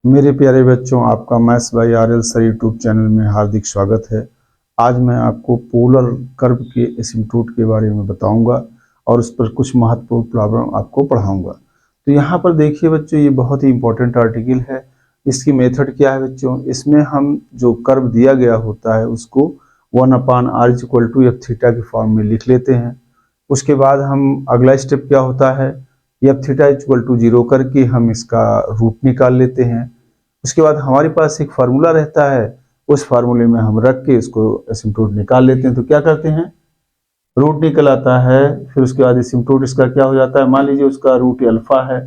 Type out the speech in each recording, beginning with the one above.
मेरे प्यारे बच्चों, आपका maths by R L sir YouTube channel में हार्दिक स्वागत है। आज मैं आपको पोलर कर्व के एसिम्प्टोट के बारे में बताऊंगा और उस पर कुछ महत्वपूर्ण प्रॉब्लम आपको पढ़ाऊंगा। तो यहाँ पर देखिए बच्चों, ये बहुत ही इंपॉर्टेंट आर्टिकल है। इसकी मेथड क्या है बच्चों? इसमें हम जो कर्व दिया गया होता है उसको 1/r = f θ के फॉर्म में लिख लेते हैं। उसके बाद हम अगला स्टेप क्या होता है, एफ थीटा इक्वल टू 0 करके हम इसका रूट निकाल लेते हैं। उसके बाद हमारे पास एक फार्मूला रहता है, उस फार्मूले में हम रख के इसको एसिम्प्टोट निकाल लेते हैं। तो क्या करते हैं, रूट निकल आता है। फिर उसके बाद एसिम्प्टोट इसका क्या हो जाता है, मान लीजिए उसका रूट अल्फा है,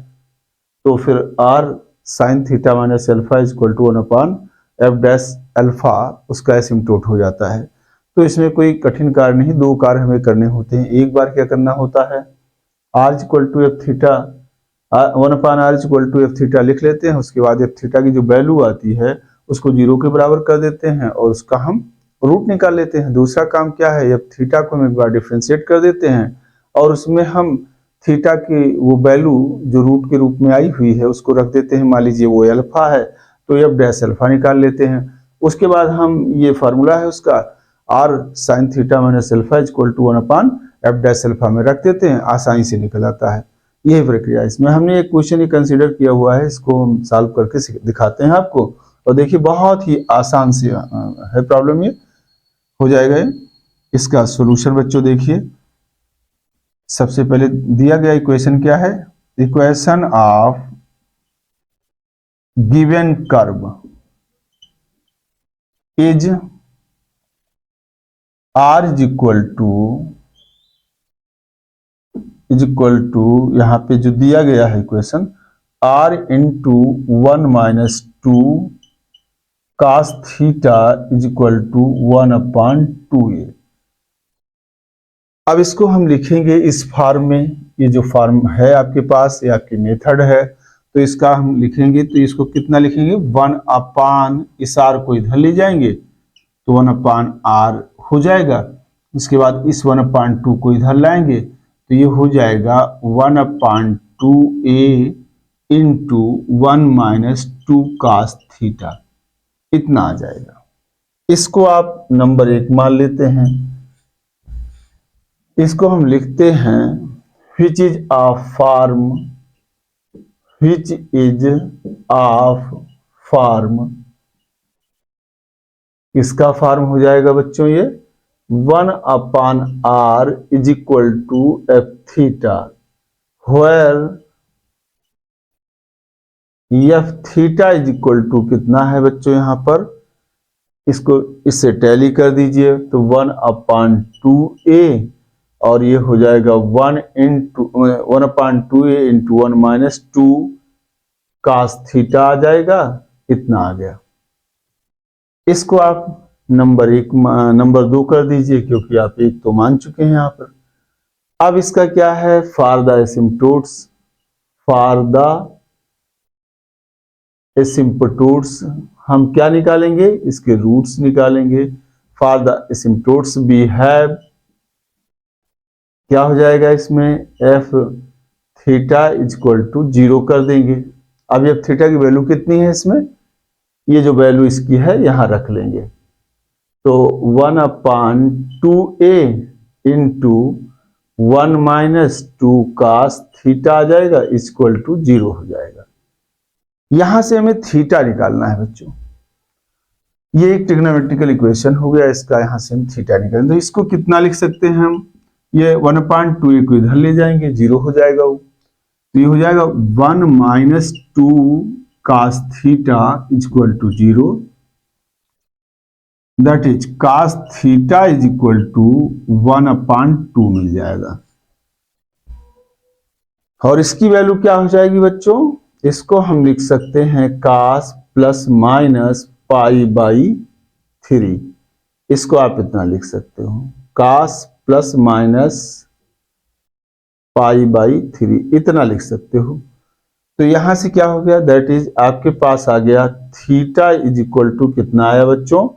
तो फिर r sin theta minus alpha equal to 1/f' alpha उसका एसिम्प्टोट हो जाता है। तो इसमें कोई कठिन कार्य नहीं, दो कार्य हमें करने होते हैं। एक बार क्या करना होता है, r equal to F theta 1/r = f θ लिख लेते हैं। उसके बाद f θ की जो वैल्यू आती है उसको 0 के बराबर कर देते हैं और उसका हम रूट निकाल लेते हैं। दूसरा काम क्या है, f θ को हम एक बार डिफ्रेंशिएट कर देते हैं और उसमें हम थीटा की वो वैल्यू जो रूट के रूप में आई हुई है उसको रख देते हैं। मान लीजिए वो अल्फा है तो f' निकाल लेते हैं। उसके बाद हम ये फार्मूला है उसका r sin theta minus alpha equal to 1/f' में रख देते हैं, आसानी से निकल आता है। यही प्रक्रिया इसमें हमने एक क्वेश्चन ही कंसीडर किया हुआ है, इसको हम सॉल्व करके दिखाते हैं आपको। और देखिए बहुत ही आसान से है प्रॉब्लम, ये हो जाएगा। इसका सॉल्यूशन बच्चों देखिए, सबसे पहले दिया गया इक्वेशन क्या है, equation of given curve is r is equal to यहाँ पे जो दिया गया है equation r into 1 - 2 cos theta is equal to 1/2a। अब इसको हम लिखेंगे इस फॉर्म में। ये जो फॉर्म है आपके पास, ये आपकी मेथड है, तो इसका हम लिखेंगे। तो इसको कितना लिखेंगे, 1/, इस r को इधर ले जाएंगे तो 1/r हो जाएगा। इसके बाद इस 1/2 को इधर लाएंगे तो ये हो जाएगा 1/2a इंटू 1 - 2 cos थीटा, इतना आ जाएगा। इसको आप नंबर 1 मान लेते हैं। इसको हम लिखते हैं which is a form, which is of form, इसका फॉर्म हो जाएगा बच्चों ये 1/r is equal to F theta, where F theta is equal to कितना है बच्चों, यहाँ पर इसको इससे टैली कर दीजिए तो 1/2a और ये हो जाएगा 1/2a इंटू 1 - 2 cos थीटा आ जाएगा, इतना आ गया। इसको आप नंबर 2 कर दीजिए क्योंकि आप 1 तो मान चुके हैं यहाँ पर। अब इसका क्या है, for the asymptotes, for the asymptotes हम क्या निकालेंगे, इसके रूट्स निकालेंगे। For the asymptotes we have, क्या हो जाएगा इसमें, F theta is equal to 0 कर देंगे। अब एफ थीटा की वैल्यू कितनी है इसमें, ये जो वैल्यू इसकी है यहां रख लेंगे तो 1/2a इंटू 1 - 2 cos थीटा आ जाएगा इक्वल टू 0 हो जाएगा। यहां से हमें थीटा निकालना है बच्चों। ये एक ट्रिग्नोमेट्रिकल इक्वेशन हो गया, इसका यहां से हम थीटा निकालेंगे। तो इसको कितना लिख सकते हैं हम, ये 1/2a को इधर ले जाएंगे, 0 हो जाएगा वो। तो ये हो जाएगा 1 - 2 cos theta equal to 0, that is cos theta is equal to 1/2 मिल जाएगा। और इसकी वैल्यू क्या हो जाएगी बच्चों, इसको हम लिख सकते हैं cos प्लस माइनस π/3। इसको आप इतना लिख सकते हो, cos प्लस माइनस π/3, इतना लिख सकते हो। तो यहां से क्या हो गया, दैट इज आपके पास आ गया थीटा इज इक्वल टू कितना आया बच्चों,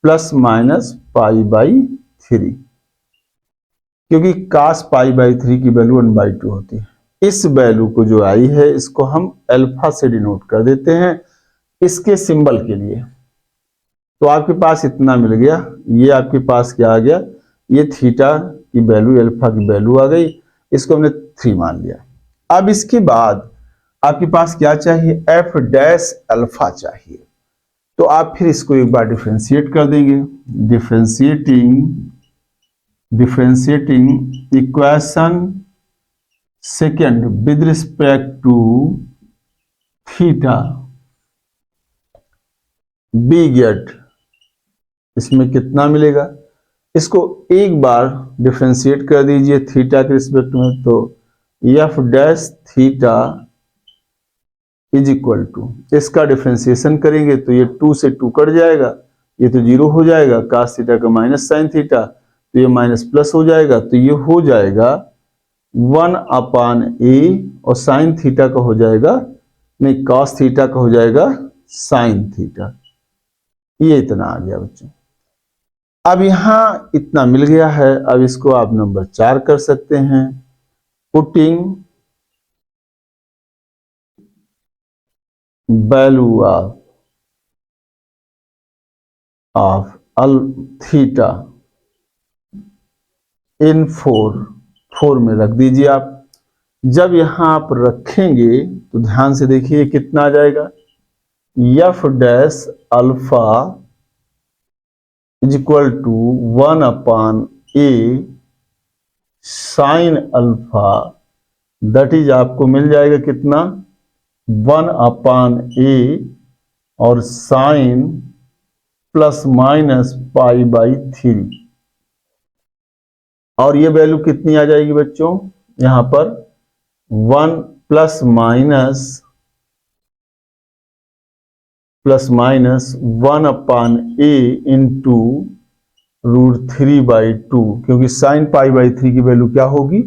प्लस माइनस π/3, क्योंकि cos π/3 की वैल्यू 1/2 होती है। इस वैल्यू को जो आई है इसको हम अल्फा से डिनोट कर देते हैं। इसके सिंबल के लिए। तो आपके पास इतना मिल गया, ये आपके पास क्या आ गया, ये थीटा की वैल्यू, अल्फा की वैल्यू आ गई, इसको हमने 3 मान लिया। अब इसके बाद आपके पास क्या चाहिए, एफ डैश अल्फा चाहिए। तो आप फिर इसको एक बार डिफ्रेंशिएट कर देंगे। Differentiating equation second with respect to theta, we get, इसमें कितना मिलेगा, इसको एक बार डिफ्रेंशिएट कर दीजिए थीटा के रिस्पेक्ट में। तो F dash theta is equal to, इसका डिफ्रेंशिएशन करेंगे तो ये 2 से 2 कट जाएगा, ये तो 0 हो जाएगा, कास थीटा का माइनस साइन थीटा, तो ये माइनस प्लस हो जाएगा, तो ये हो जाएगा 1/a, और साइन थीटा का हो जाएगा, नहीं कॉस थीटा का हो जाएगा साइन थीटा। ये इतना आ गया बच्चों। अब यहां इतना मिल गया है, अब इसको आप नंबर 4 कर सकते हैं। Putting value of theta in 4 में रख दीजिए आप। जब यहां आप रखेंगे तो ध्यान से देखिए कितना आ जाएगा, F dash alpha is equal to 1/a sine alpha, that is आपको मिल जाएगा कितना, 1/a और साइन प्लस माइनस π/3, और ये वैल्यू कितनी आ जाएगी बच्चों, यहां पर 1 प्लस माइनस 1/a इंटू √3/2, क्योंकि साइन π/3 की वैल्यू क्या होगी,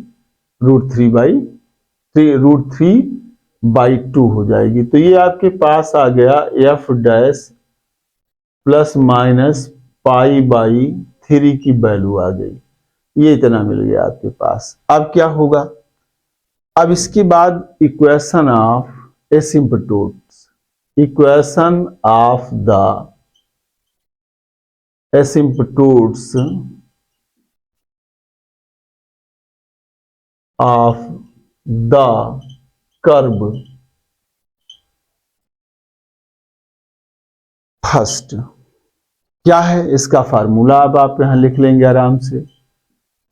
√3/2 हो जाएगी। तो ये आपके पास आ गया एफ डैश प्लस माइनस π/3 की वैल्यू आ गई, ये इतना मिल गया आपके पास। अब क्या होगा, अब इसके बाद equation of asymptotes, equation of the asymptotes of the curve first, क्या है इसका फार्मूला, अब आप यहां लिख लेंगे आराम से,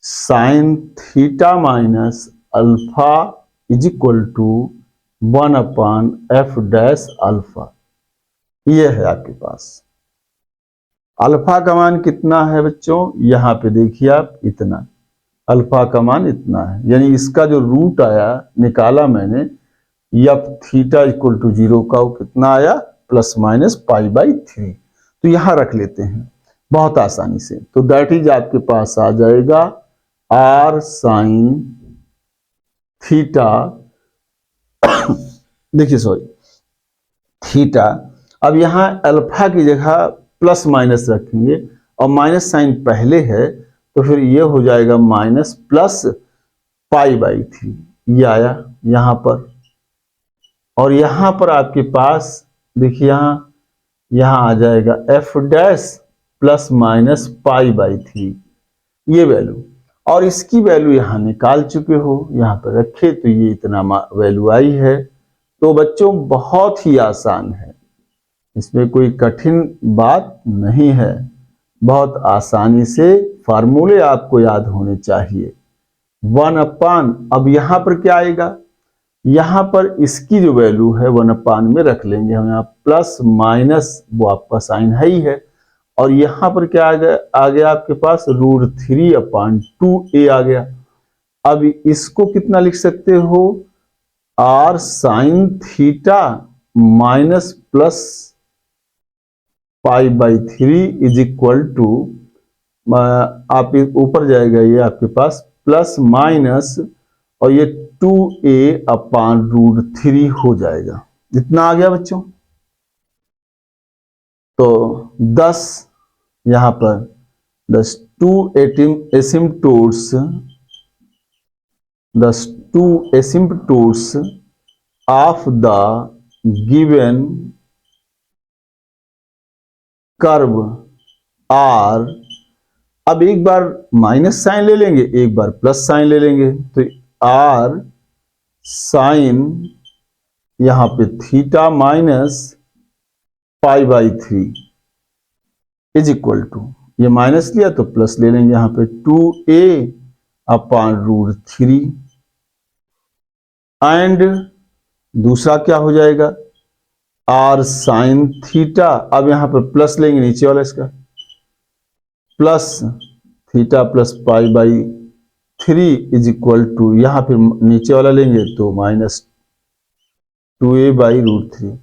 sine theta minus alpha is equal to 1/f dash alpha. ये है आपके पास। अल्फा का मान कितना है बच्चों, यहां पे देखिए आप, इतना अल्फा का मान इतना है, यानी इसका जो रूट आया निकाला मैंने, एफ थीटा इक्वल टू 0 का वो कितना आया, प्लस माइनस π/3। तो यहां रख लेते हैं बहुत आसानी से, तो दैट इज आपके पास आ जाएगा r साइन थीटा देखिए सॉरी थीटा, अब यहां अल्फा की जगह प्लस माइनस रखेंगे और माइनस साइन पहले है, तो फिर ये हो जाएगा माइनस प्लस π/3, ये आया यहां पर। और यहां पर आपके पास देखिए यहां आ जाएगा एफ डैश प्लस माइनस π/3, ये वैल्यू, और इसकी वैल्यू यहां निकाल चुके हो, यहां पर रखे तो ये इतना वैल्यू आई है। तो बच्चों बहुत ही आसान है, इसमें कोई कठिन बात नहीं है, बहुत आसानी से फार्मूले आपको याद होने चाहिए। 1/, अब यहां पर क्या आएगा, यहां पर इसकी जो वैल्यू है 1/, में रख लेंगे हम, यहाँ प्लस माइनस वो आपका साइन है ही है, और यहां पर क्या आ गया आपके पास, √3/2a आ गया। अब इसको कितना लिख सकते हो, r sine theta minus plus π/3 is equal to, आप ऊपर जाएगा ये आपके पास प्लस माइनस, और ये 2a/√3 हो जाएगा, इतना आ गया बच्चों। तो 10 यहां पर 2 asymptotes of the given curve R, अब एक बार माइनस साइन ले लेंगे, एक बार प्लस साइन ले लेंगे, तो आर साइन यहां पे theta minus pi by 3 is equal to, ये माइनस लिया तो प्लस ले लेंगे यहां पे 2a अपॉन रूट 3, एंड दूसरा क्या हो जाएगा, आर साइन थीटा, अब यहां पर प्लस लेंगे नीचे वाला इसका, plus theta plus pi by 3 is equal to, यहां फिर नीचे वाला लेंगे तो माइनस 2a बाई रूट 3।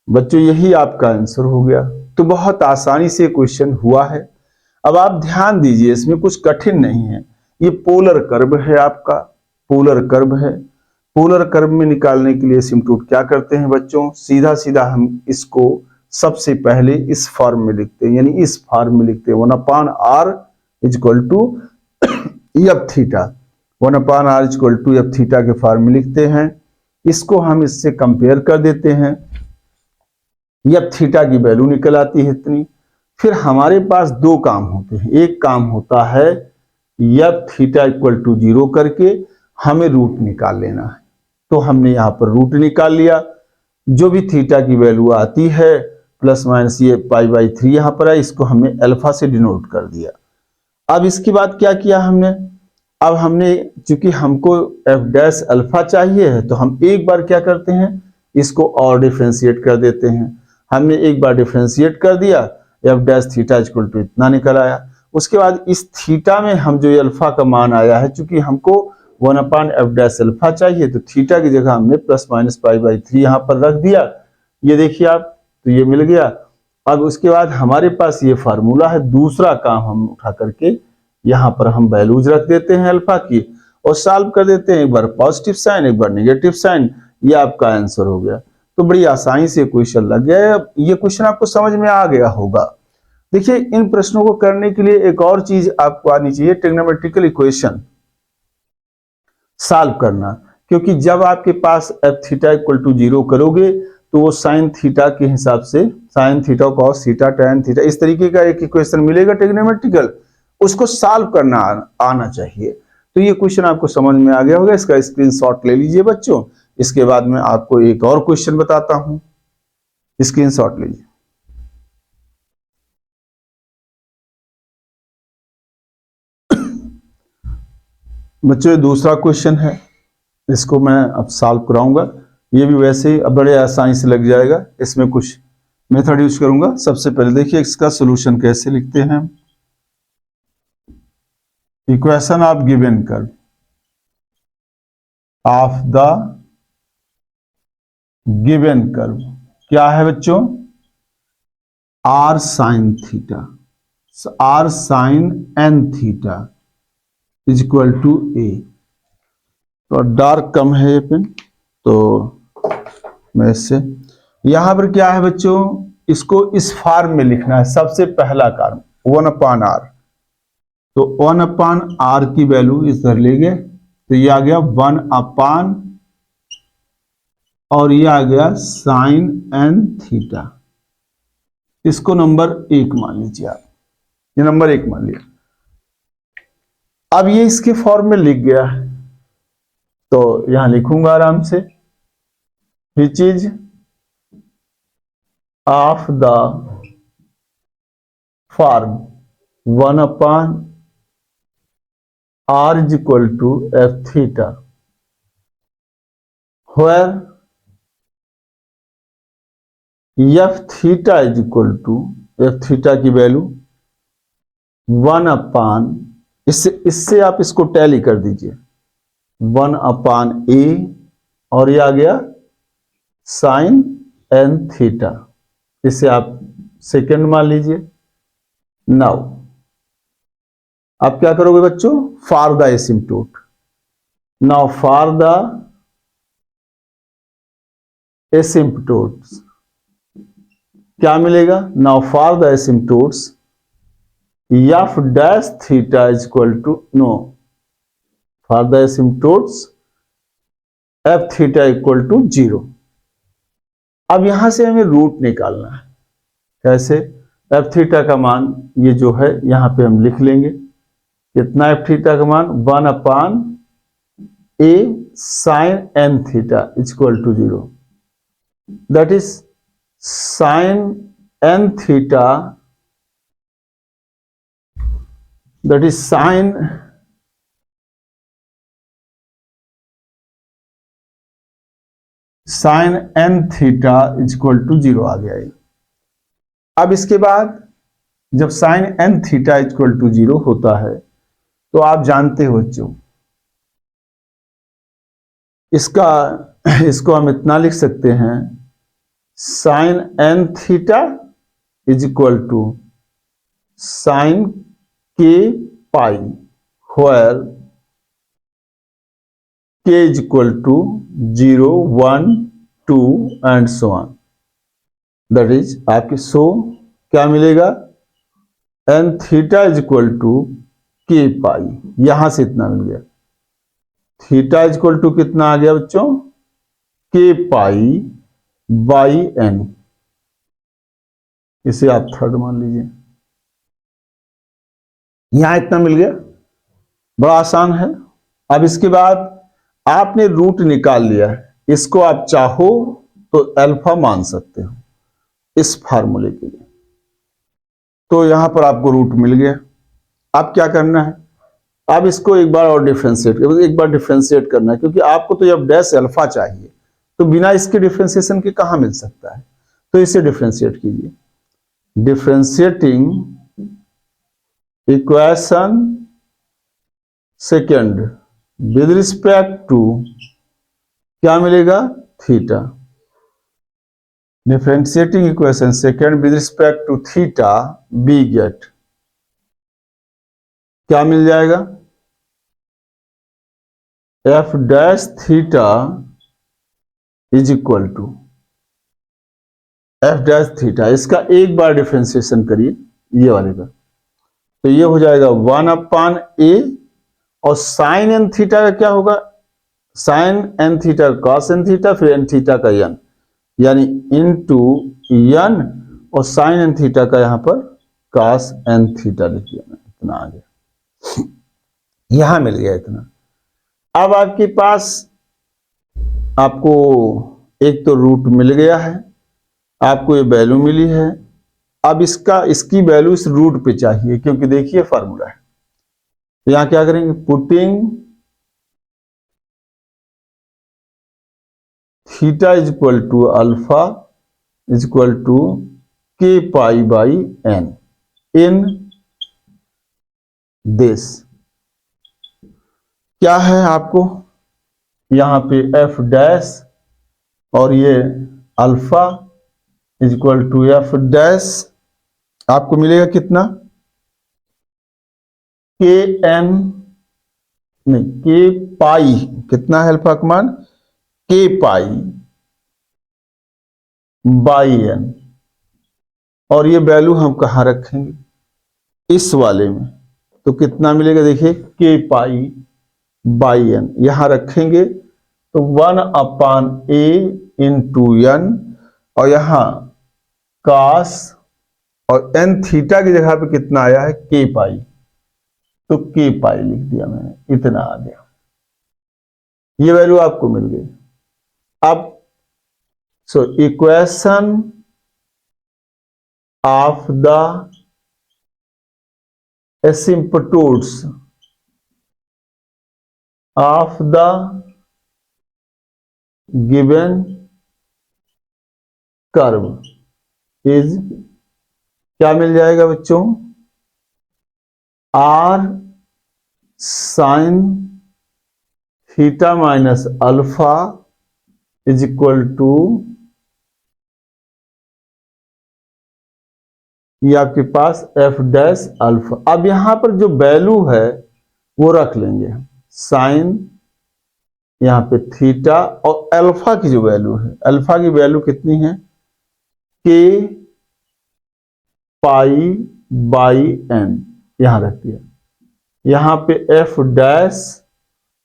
बच्चों यही आपका आंसर हो गया। तो बहुत आसानी से क्वेश्चन हुआ है। अब आप ध्यान दीजिए, इसमें कुछ कठिन नहीं है। ये पोलर कर्व है, आपका पोलर कर्व है। पोलर कर्व में निकालने के लिए एसिम्पटोट क्या करते हैं बच्चों, सीधा सीधा हम इसको सबसे पहले इस फॉर्म में लिखते हैं, यानी इस फॉर्म में लिखते हैं 1/r is equal to F theta, 1/r is equal to F theta के फॉर्म में लिखते हैं। इसको हम इससे कंपेयर कर देते हैं, एफ थीटा की वैल्यू निकल आती है इतनी। फिर हमारे पास दो काम होते हैं, एक काम होता है एफ थीटा इक्वल टू 0 करके हमें रूट निकाल लेना है। तो हमने यहां पर रूट निकाल लिया, जो भी थीटा की वैल्यू आती है प्लस माइनस ये पाई बाई 3 यहां पर है, इसको हमने अल्फा से डिनोट कर दिया। अब इसके बाद क्या किया हमने, अब हमने चूंकि हमको एफ डैश अल्फा चाहिए है, तो हम एक बार क्या करते हैं, इसको और डिफ्रेंशिएट कर देते हैं। हमने एक बार डिफ्रेंशिएट कर दिया, F dash theta equal to इतना निकल आया। उसके बाद इस थीटा में हम जो अल्फा का मान आया है, चूंकि हमको 1/f डैश अल्फा चाहिए, तो थीटा की जगह हमने प्लस माइनस पाई बाई 3 यहां पर रख दिया। ये देखिए आप, तो ये मिल गया। अब उसके बाद हमारे पास ये फार्मूला है, दूसरा काम हम उठा करके यहां पर हम वैल्यूज रख देते हैं अल्फा की और सॉल्व कर देते हैं, एक बार पॉजिटिव साइन एक बार नेगेटिव साइन, ये आपका आंसर हो गया। तो बड़ी आसानी से क्वेश्चन लग गया। ये क्वेश्चन आपको समझ में आ गया होगा। देखिए, इन प्रश्नों को करने के लिए एक और चीज आपको आनी चाहिए, ट्रिग्नोमेट्रिकल इक्वेशन सॉल्व करना, क्योंकि जब आपके पास एफ थीटा इक्वल टू 0 करोगे तो वो साइन थीटा के हिसाब से sine theta cos theta tan theta इस तरीके का एक इक्वेशन मिलेगा ट्रिग्नोमेट्रिकल, उसको सॉल्व करना आना चाहिए। तो ये क्वेश्चन आपको समझ में आ गया होगा, इसका स्क्रीनशॉट ले लीजिए बच्चों। इसके बाद मैं आपको एक और क्वेश्चन बताता हूं, स्क्रीनशॉट लीजिए। बच्चों दूसरा क्वेश्चन है, इसको मैं अब सॉल्व कराऊंगा। ये भी वैसे ही बड़े आसानी से लग जाएगा, इसमें कुछ मेथड यूज करूंगा। सबसे पहले देखिए इसका सॉल्यूशन कैसे लिखते हैं। Equation of given curve of the given curve क्या है बच्चों, r sine theta, r sine N theta is equal to a. तो डार्क कम है ये पेन, तो मैं इससे यहां पर क्या है बच्चों, इसको इस फॉर्म में लिखना है। सबसे पहला काम 1/r, तो 1/r की वैल्यू इधर ले गए, तो ये आ गया 1/, और ये आ गया साइन एन थीटा। इसको नंबर 1 मान लीजिए आप, ये नंबर 1 मान लिया। अब ये इसके फॉर्म में लिख गया है, तो यहां लिखूंगा आराम से, which is of the form 1/r is equal to f theta, where f theta is equal to f theta की वैल्यू 1/, इससे आप इसको टैली कर दीजिए, 1/a, और ये आ गया साइन एन थीटा, इसे आप सेकेंड मान लीजिए। नाउ आप क्या करोगे बच्चों, for the asymptote, now for the asymptotes क्या मिलेगा, now for the asymptotes f dash theta is equal to, no, for the asymptotes f theta equal to 0। अब यहां से हमें रूट निकालना है, कैसे, एफ थीटा का मान ये जो है यहां पे हम लिख लेंगे, कितना एफ थीटा का मान 1/a sine N theta equal to 0, that is sine N theta, that is sine N theta equal to 0 आ गया है। अब इसके बाद जब sine N theta equal to 0 होता है तो आप जानते हो बच्चों, इसको हम इतना लिख सकते हैं, sine N theta is equal to sine K pi, where K is equal to 0, 1, 2 and so on, that is आपके क्या मिलेगा, N theta is equal to के पाई, यहां से इतना मिल गया, थीटा इज इक्वल टू कितना आ गया बच्चों, के पाई बाई एन, इसे आप थर्ड मान लीजिए, यहां इतना मिल गया, बड़ा आसान है। अब इसके बाद आपने रूट निकाल लिया है, इसको आप चाहो तो अल्फा मान सकते हो इस फार्मूले के लिए, तो यहां पर आपको रूट मिल गया। अब क्या करना है, अब इसको एक बार और डिफरेंशिएट करना है, क्योंकि आपको तो जब डैश अल्फा चाहिए तो बिना इसके डिफरेंशिएशन के कहां मिल सकता है, तो इसे डिफरेंशिएट कीजिए, differentiating equation second with respect to क्या मिलेगा, theta, differentiating equation second with respect to theta, we get क्या मिल जाएगा, F dash theta is equal to F dash theta, इसका एक बार डिफरेंशिएशन करिए ये वाले का, तो ये हो जाएगा 1/a, और साइन एन थीटा का क्या होगा, sine N theta cos N theta, फिर एन थीटा का एन, यानी इनटू एन, और साइन एन थीटा का यहां पर कॉस एन थीटा लिख दिया, इतना आ गया, यहां मिल गया इतना। अब आपके पास आपको एक तो रूट मिल गया है, आपको ये वैल्यू मिली है, अब इसकी वैल्यू इस रूट पे चाहिए, क्योंकि देखिए फार्मूला है, तो यहां क्या करेंगे, putting theta is equal to alpha is equal to के pi by n in this, क्या है आपको यहां पे एफ डैश और ये alpha is equal to F dash, आपको मिलेगा कितना, के एन नहीं के पाई, कितना है अल्फा का मान, के पाई बाई एन, और ये वैल्यू हम कहां रखेंगे, इस वाले में, तो कितना मिलेगा, देखिए के पाई बाई एन यहां रखेंगे, तो 1/a इंटू एन, और यहां कास और एन थीटा की जगह पे कितना आया है, के पाई, तो के पाई लिख दिया मैंने, इतना आ गया, ये वैल्यू आपको मिल गई। अब equation of the asymptotes of the given curve is क्या मिल जाएगा बच्चों, r sine theta minus alpha is equal to, ये आपके पास एफ डैश अल्फा। अब यहां पर जो वैल्यू है वो रख लेंगे, साइन यहां पे थीटा, और अल्फा की जो वैल्यू है, अल्फा की वैल्यू कितनी है, के पाई बाई एन, यहां रख दिया, यहां पे एफ डैश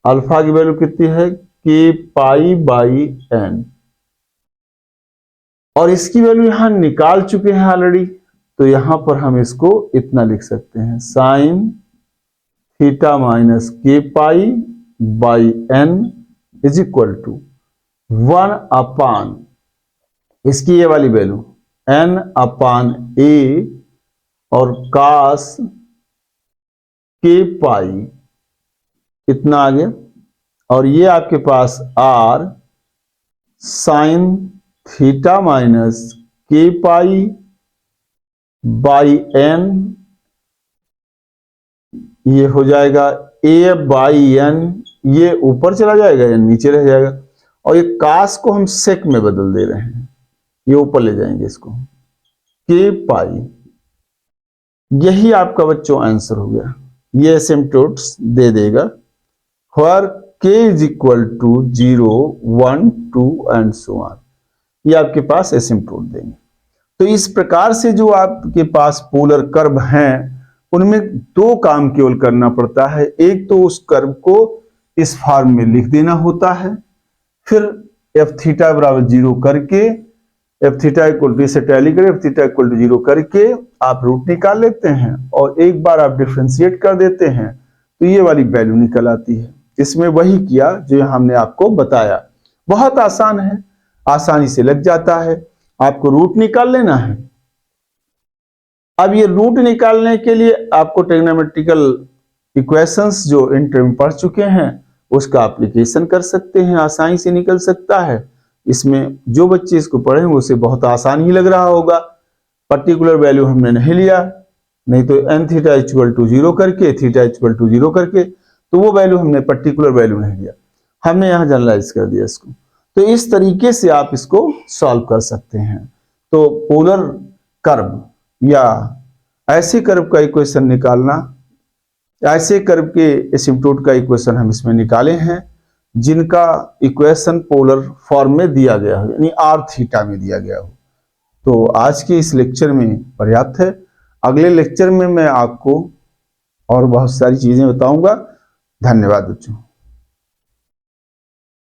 अल्फा की वैल्यू कितनी है, के पाई बाई एन, और इसकी वैल्यू यहां निकाल चुके हैं ऑलरेडी, तो यहां पर हम इसको इतना लिख सकते हैं, sign theta minus K pi by N is equal to 1 upon इसकी ये वाली वैल्यू n अपान ए और कास के पाई इतना आ गया, और ये आपके पास r sine theta minus K pi by N, ये हो जाएगा a बाई एन, ये ऊपर चला जाएगा या नीचे रह जाएगा, और ये कास को हम सेक में बदल दे रहे हैं, ये ऊपर ले जाएंगे इसको, के पाई। यही आपका बच्चों आंसर हो गया। ये एसिम्पटोट्स दे देगा where k is equal to 0, 1, 2 and so on, ये आपके पास एसिम्पटोट देंगे। तो इस प्रकार से जो आपके पास पोलर कर्व हैं उनमें दो काम केवल करना पड़ता है। एक तो उस कर्व को इस फॉर्म में लिख देना होता है, फिर एफ थीटा बराबर 0 करके, एफ थीटा इक्वल टू इसे टैली करें, एफ थीटा इक्वल टू 0 करके आप रूट निकाल लेते हैं, और एक बार आप डिफरेंशिएट कर देते हैं तो ये वाली वैल्यू निकल आती है। इसमें वही किया जो हमने आपको बताया, बहुत आसान है, आसानी से लग जाता है। आपको रूट निकाल लेना है। अब ये रूट निकालने के लिए आपको ट्रिग्नोमेट्रिकल इक्वेशंस जो इंटर में पढ़ चुके हैं उसका एप्लीकेशन कर सकते हैं, आसानी से निकल सकता है। इसमें जो बच्चे इसको पढ़े उसे बहुत आसान ही लग रहा होगा। पर्टिकुलर वैल्यू हमने नहीं लिया, नहीं तो एन थीटा इक्वल टू 0 करके, थीटा इक्वल टू 0 करके, तो वो वैल्यू हमने पर्टिकुलर वैल्यू नहीं लिया, हमने यहाँ जनरलाइज कर दिया इसको। तो इस तरीके से आप इसको सॉल्व कर सकते हैं। तो पोलर कर्व या ऐसे कर्व का इक्वेशन निकालना, ऐसे कर्व के एसिम्पटोट का इक्वेशन हम इसमें निकाले हैं जिनका इक्वेशन पोलर फॉर्म में दिया गया हो, यानी आर थीटा में दिया गया हो। तो आज के इस लेक्चर में पर्याप्त है। अगले लेक्चर में मैं आपको और बहुत सारी चीजें बताऊंगा। धन्यवाद बच्चों।